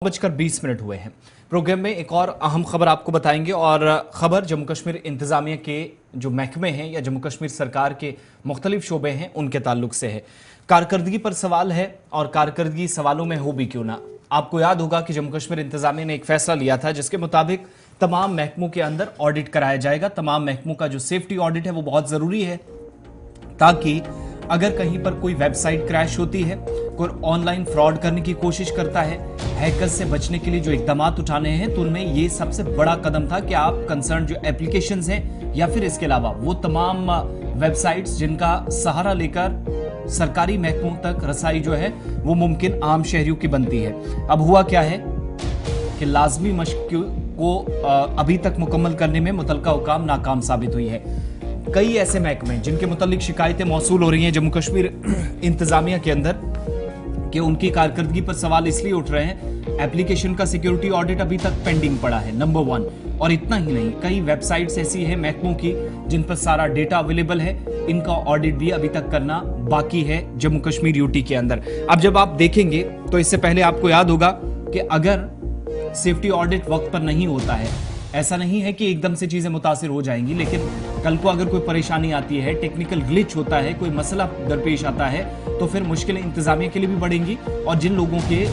बजकर 20 मिनट हुए हैं। प्रोग्राम में एक और अहम खबर आपको बताएंगे और खबर जम्मू कश्मीर इंतजामिया के जो महकमे हैं या जम्मू कश्मीर सरकार के मुख्तलिफ शोबे हैं उनके ताल्लुक से है। कारकर्दगी पर सवाल है और कारकर्दगी सवालों में हो भी क्यों ना। आपको याद होगा कि जम्मू कश्मीर इंतजामिया ने एक फैसला लिया था जिसके मुताबिक तमाम महकमों के अंदर ऑडिट कराया जाएगा। तमाम महकमों का जो सेफ्टी ऑडिट है वो बहुत जरूरी है ताकि अगर कहीं पर कोई वेबसाइट क्रैश होती है, कोई ऑनलाइन फ्रॉड करने की कोशिश करता है, हैकर्स से बचने के लिए जो इकदाम उठाने हैं तो उनमें ये सबसे बड़ा कदम था कि आप कंसर्न जो एप्लीकेशंस हैं या फिर इसके अलावा वो तमाम वेबसाइट्स जिनका सहारा लेकर सरकारी महकमों तक रसाई जो है वो मुमकिन आम शहरियों की बनती है। अब हुआ क्या है कि लाजमी मशक को अभी तक मुकम्मल करने में मुतलका हुकाम नाकाम साबित हुई है। कई ऐसे महकमे जिनके मुतालिक शिकायतें मौसूल हो रही हैं जम्मू कश्मीर इंतजामिया के अंदर कि उनकी कारकर्दगी पर सवाल इसलिए उठ रहे हैं, एप्लीकेशन का सिक्योरिटी ऑडिट अभी तक पेंडिंग पड़ा है, नंबर 1। और इतना ही नहीं, कई वेबसाइट्स ऐसी हैं महकमों की जिन पर सारा डेटा अवेलेबल है, इनका ऑडिट भी अभी तक करना बाकी है जम्मू कश्मीर यूटी के अंदर। अब जब आप देखेंगे तो इससे पहले आपको याद होगा कि अगर सेफ्टी ऑडिट वक्त पर नहीं होता है, ऐसा नहीं है कि एकदम से चीजें मुतासिर हो जाएंगी, लेकिन कल को अगर कोई परेशानी आती है, टेक्निकल ग्लिच होता है, कोई मसला दरपेश आता है तो फिर मुश्किलें इंतजामिया के लिए भी बढ़ेंगी और जिन लोगों के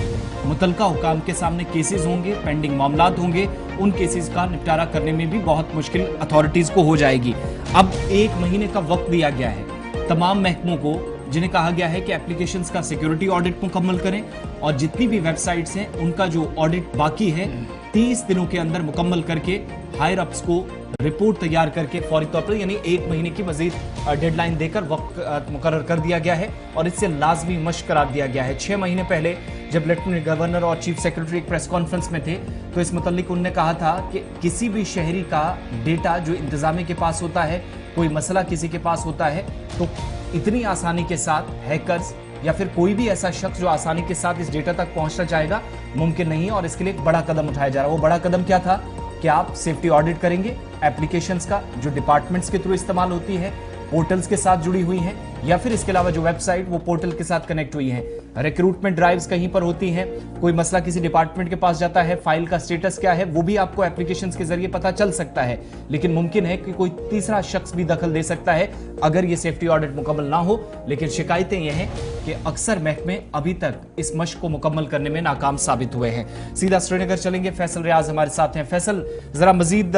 मुतलका हुकाम के सामने केसेस होंगे, पेंडिंग मामलात होंगे, उन केसेस का निपटारा करने में भी बहुत मुश्किल अथॉरिटीज को हो जाएगी। अब 1 महीने का वक्त दिया गया है तमाम महकमों को, जिन्हें कहा गया है कि एप्लीकेशंस का सिक्योरिटी ऑडिट मुकम्मल करें और जितनी भी वेबसाइट्स हैं उनका जो ऑडिट बाकी है 30 दिनों के अंदर मुकम्मल करके हायर अप्स को रिपोर्ट तैयार करके फौरी तौर पर यानी 1 महीने की मजीद डेडलाइन देकर वक्त मुकर्रर कर दिया गया है और इससे लाजमी मशक करार दिया गया है। 6 महीने पहले जब लेफ्टिनेंट गवर्नर और चीफ सेक्रेटरी एक प्रेस कॉन्फ्रेंस में थे तो इस मुतालिक उन्होंने कहा था कि किसी भी शहरी का डेटा जो इंतजामिया के पास होता है, कोई मसला किसी के पास होता है तो इतनी आसानी के साथ हैकर्स या फिर कोई भी ऐसा शख्स जो आसानी के साथ इस डेटा तक पहुंचना चाहेगा मुमकिन नहीं है। और इसके लिए एक बड़ा कदम उठाया जा रहा है। वो बड़ा कदम क्या था कि आप सेफ्टी ऑडिट करेंगे एप्लीकेशंस का जो डिपार्टमेंट्स के थ्रू इस्तेमाल होती है, पोर्टल्स के साथ जुड़ी हुई हैं या फिर इसके अलावा जो वेबसाइट वो पोर्टल के साथ कनेक्ट हुई हैं। रिक्रूटमेंट ड्राइव्स कहीं पर होती हैं, कोई मसला किसी डिपार्टमेंट के पास जाता है, फाइल का स्टेटस क्या है वो भी आपको एप्लीकेशंस के जरिए पता चल सकता है, लेकिन मुमकिन है कि कोई तीसरा शख्स भी दखल दे सकता है अगर ये सेफ्टी ऑडिट मुकम्मल ना हो। लेकिन शिकायतें ये हैं कि अक्सर महकमे अभी तक इस मशक को मुकम्मल करने में नाकाम साबित हुए हैं। सीधा श्रीनगर चलेंगे, फैसल रियाज हमारे साथ हैं। फैसल, जरा मजीद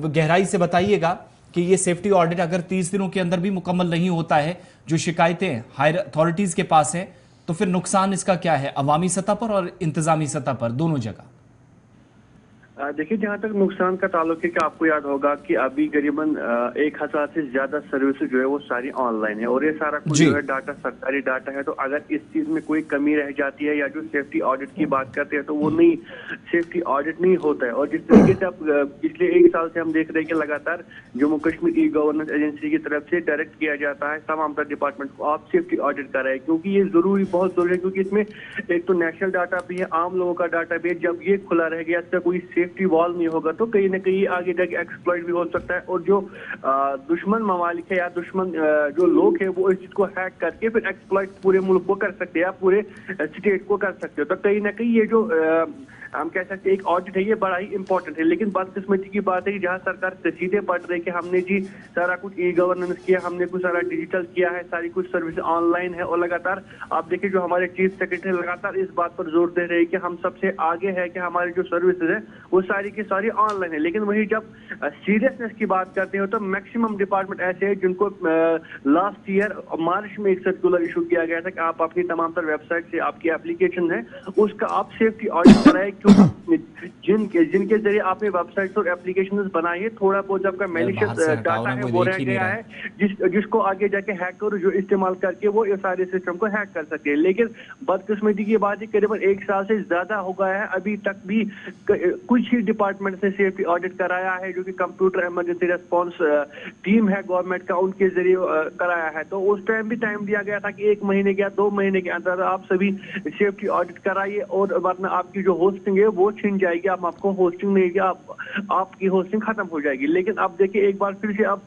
गहराई से बताइएगा कि ये सेफ्टी ऑडिट अगर 30 दिनों के अंदर भी मुकम्मल नहीं होता है, जो शिकायतें हायर अथॉरिटीज के पास हैं, तो फिर नुकसान इसका क्या है अवामी सतह पर और इंतजामी सतह पर, दोनों जगह? देखिए, जहाँ तक नुकसान का ताल्लुक है कि आपको याद होगा कि अभी करीबन 1000 से ज्यादा सर्विस जो है वो सारी ऑनलाइन है और ये सारा कुछ जो है डाटा सरकारी डाटा है। तो अगर इस चीज में कोई कमी रह जाती है या जो सेफ्टी ऑडिट की बात करते हैं तो वो नहीं, सेफ्टी ऑडिट नहीं होता है। और जिस तरीके से अब पिछले 1 साल से हम देख रहे हैं कि लगातार Jammu Kashmir e governance agency की तरफ से डायरेक्ट किया जाता है तमाम तर डिपार्टमेंट को आप सेफ्टी ऑडिट कराए, क्योंकि ये जरूरी, बहुत जरूरी है। क्योंकि इसमें एक तो नेशनल डाटा भी है, आम लोगों का डाटा भी है। जब ये खुला रह गया, इसका कोई सेफ्टी वॉल नहीं होगा तो कहीं ना कहीं आगे जाके एक्सप्लॉइट भी हो सकता है और जो दुश्मन ममालिक है या दुश्मन जो लोग हैं वो इस चीज को हैक करके फिर एक्सप्लॉइट पूरे मुल्क को कर सकते हैं या पूरे स्टेट को कर सकते हो। तो कहीं ना कहीं ये जो हम कह सकते हैं एक ऑडिट है, ये बड़ा ही इंपॉर्टेंट है। लेकिन बदकिस्मती की बात है कि जहां सरकार सीधे बढ़ रही है कि हमने जी सारा कुछ ई गवर्नेंस किया, हमने कुछ सारा डिजिटल किया है, सारी कुछ सर्विस ऑनलाइन है और लगातार आप देखिए जो हमारे चीफ सेक्रेटरी लगातार इस बात पर जोर दे रहे हैं कि हम सबसे आगे है कि हमारी जो सर्विसेज है वो सारी की सारी ऑनलाइन है। लेकिन वही जब सीरियसनेस की बात करते हो तो मैक्सिमम डिपार्टमेंट ऐसे हैं जिनको लास्ट ईयर मार्च में एक सर्कुलर इशू किया गया था कि आप अपनी तमाम तर वेबसाइट से आपकी एप्लीकेशन है उसका आप सेफ्टी ऑडिट कराए, जिनके जरिए आपने वेबसाइट और एप्लीकेशन बनाई है, थोड़ा बहुत जब का मैलिशियस डाटा है वो रह गया है जिसको आगे जाके हैकर जो इस्तेमाल करके वो ये सारे सिस्टम को हैक कर सकते हैं। लेकिन बदकिस्मती की बात है करीबन 1 साल से ज्यादा हो गया है, अभी तक भी कुछ ही डिपार्टमेंट से सेफ्टी ऑडिट कराया है जो कि कंप्यूटर इमरजेंसी रेस्पॉन्स टीम है गवर्नमेंट का, उनके जरिए कराया है। तो उस टाइम भी टाइम दिया गया था कि 1 महीने या 2 महीने के अंदर आप सभी सेफ्टी ऑडिट कराइए और वरना आपकी जो होस्टिंग है वो छिन जाएगी, आपको होस्टिंग नहीं, आपकी होस्टिंग खत्म हो जाएगी। लेकिन अब देखिए एक बार फिर से अब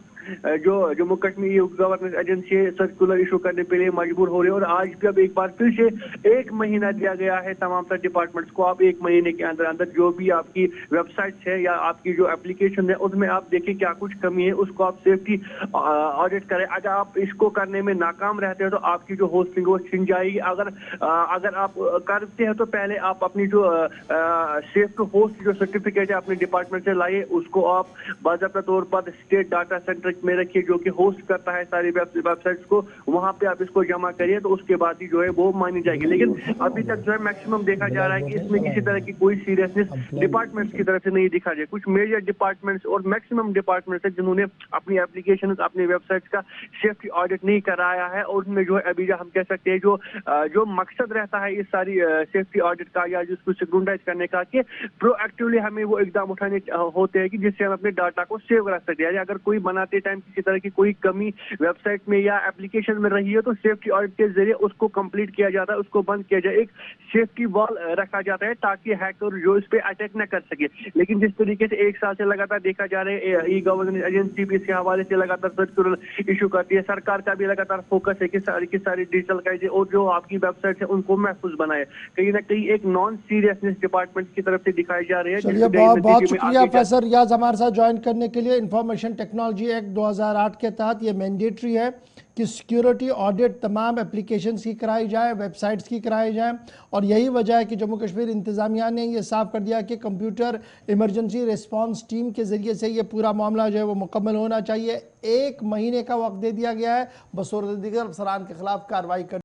जो Jammu Kashmir governance agency circular issue करने के लिए मजबूर हो रही है। और आज भी अब एक बार फिर से 1 महीना दिया गया है तमाम तर डिपार्टमेंट्स को। आप 1 महीने के अंदर अंदर जो भी आपकी वेबसाइट्स है या आपकी जो एप्लीकेशन है उसमें आप देखें क्या कुछ कमी है, उसको आप सेफ्टी ऑडिट करें। अगर आप इसको करने में नाकाम रहते हैं तो आपकी जो होस्टिंग वो छिन जाएगी। अगर आप करते हैं तो पहले आप अपनी जो सेफ टू होस्ट जो सर्टिफिकेट है अपने डिपार्टमेंट से लाइए, उसको आप बाकायदा तौर पर स्टेट डाटा सेंटर में रखिए जो कि होस्ट करता है सारी वेबसाइट्स को, वहां पे आप इसको जमा करिए तो उसके बाद ही जो है वो मानी जाएगी। लेकिन अभी तक जो है मैक्सिमम देखा जा रहा है कि इसमें किसी तरह की कोई सीरियसनेस डिपार्टमेंट्स की तरफ से नहीं दिखा जाए। कुछ मेजर डिपार्टमेंट्स और मैक्सिमम डिपार्टमेंट्स है जिन्होंने अपनी एप्लीकेशन अपनी वेबसाइट्स का सेफ्टी ऑडिट नहीं कराया है। और उनमें जो है अभी जो हम कह सकते हैं जो मकसद रहता है इस सारी सेफ्टी ऑडिट का या जिसको सिक्योरिटाइज करने का कि प्रोएक्टिवली हमें वो इकदाम उठाने होते हैं कि जिससे हम अपने डाटा को सेव रख सकते हैं। अगर कोई बनाते टाइम किसी तरह की कोई कमी वेबसाइट में या एप्लीकेशन में रही है तो सेफ्टी ऑडिट के जरिए उसको कंप्लीट किया जाता है, उसको बंद किया जाए, एक सेफ्टी वॉल रखा जाता है ताकि हैकर जो इस पे अटैक न कर सके। लेकिन जिस तरीके से 1 साल से लगातार देखा जा रहा है ई गवर्नेंस एजेंसी भी इसके हवाले से लगातार सर्कुलर इशू करती है, सरकार का भी लगातार फोकस है कि सारी डिजिटल का और जो आपकी वेबसाइट है उनको महफूज बनाए। कहीं ना कहीं एक नॉन सीरियसनेस डिपार्टमेंट की तरफ से दिखाई जा रही है। चलिए बहुत शुक्रिया प्रोफेसर रियाज हमारे साथ ज्वाइन करने के लिए। इंफॉर्मेशन टेक्नोलॉजी एक्ट 2008 के तहत ये मैंडेटरी है कि सिक्योरिटी ऑडिट तमाम एप्लीकेशंस की कराई जाए, वेबसाइट्स की कराई जाए। और यही वजह है कि जम्मू कश्मीर इंतज़ामिया ने ये साफ कर दिया कि कंप्यूटर इमरजेंसी रिस्पांस टीम के ज़रिए से ये पूरा मामला जो है वो मुकम्मल होना चाहिए। 1 महीने का वक्त दे दिया गया है बसौर दीगर अफसरान के खिलाफ कार्रवाई कर